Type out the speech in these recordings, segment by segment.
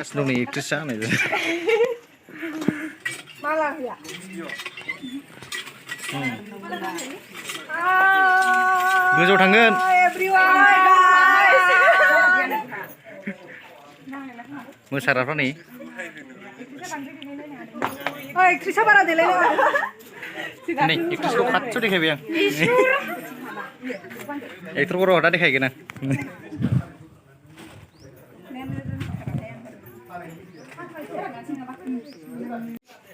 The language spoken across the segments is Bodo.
Asli nih Krishna nih. Malah ya. Gojo tangan. Everyone guys. Musar apa nih? Oi, Krishna bara dile na. Nih, ikut suka kacau deh kayak itu koro ada deh kayak gini.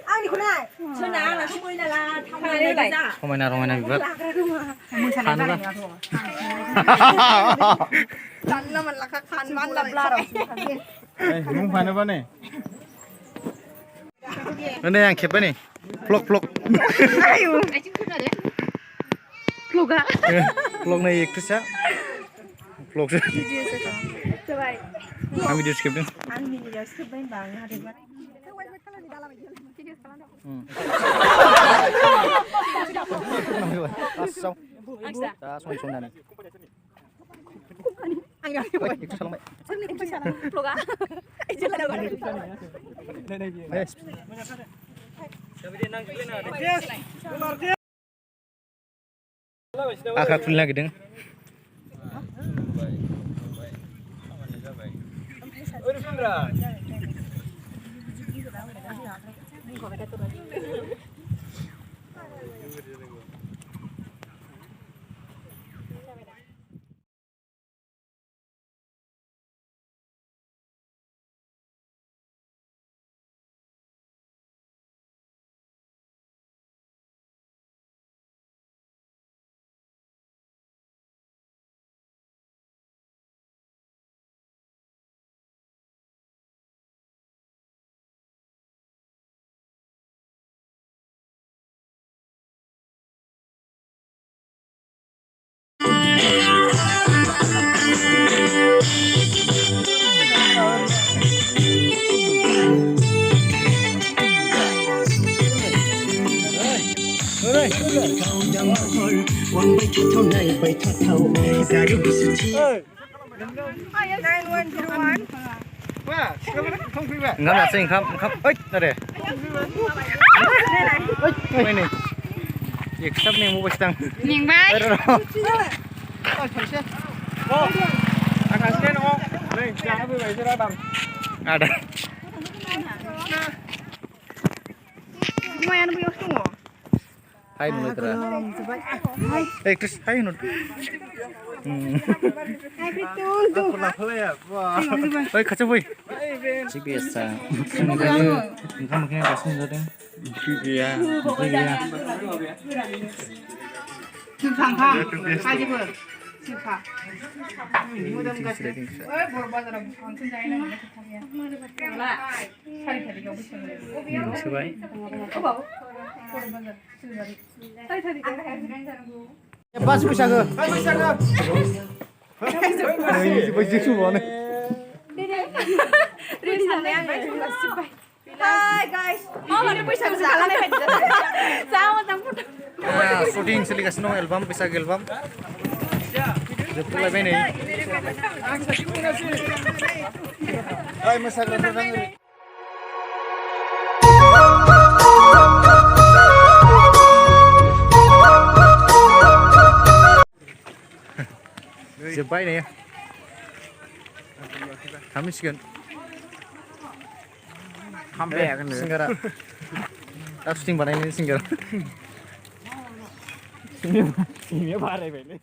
Ani kunai. Suna la kumui na la thamai na gaja. Romai na bibat. Kan lah. Kan la man la ka kan man la bla ro. Mung fan apa nih? Ini yang siapa nih? Vlog. Ayo. Vlog ah. Vlog nih Krishna. Vlog sih. Coba. Kami video skip deh. Ani video skip bain bang ada buat. Langsung. Langsung nih. Ayo. Itu salah. Vlog ah. Itu lah dah. Akak full lagi deng. Enggak ada sing kam. Ada. Ini. Ya kita nih mau bestang. Ning bai. Oh. Akasnya nong. Nih, jangan beli sih bang. Ada. Lumayan bu yos tunggu. Hai menurut Ra. Chris, hai menurut. Hai betul tuh. Ya. Wah. Kacau boy. Si biasa. Mungkin kasih dulu. Iya. Sangka. Haji ber. Sangka. Mudah mudahan. Berbazar langsung jalan aja kita ya. Lah. Cari kau bisa. Coba. Coba. Berbazar. Cari kau ya Pas bwisagw. Ini baju semua nih. Ready sampean Hai guys. Oh, ada bwisagw jalan ya. Sama tampun. Nah, shooting seli kasih nong album bwisagw album. Betul lah ini. Hai masalah orang. Jebai nih ya. Kami sekian. Hampir kan. Singgara. Aku syuting barang ini singgara. Ini apa ini?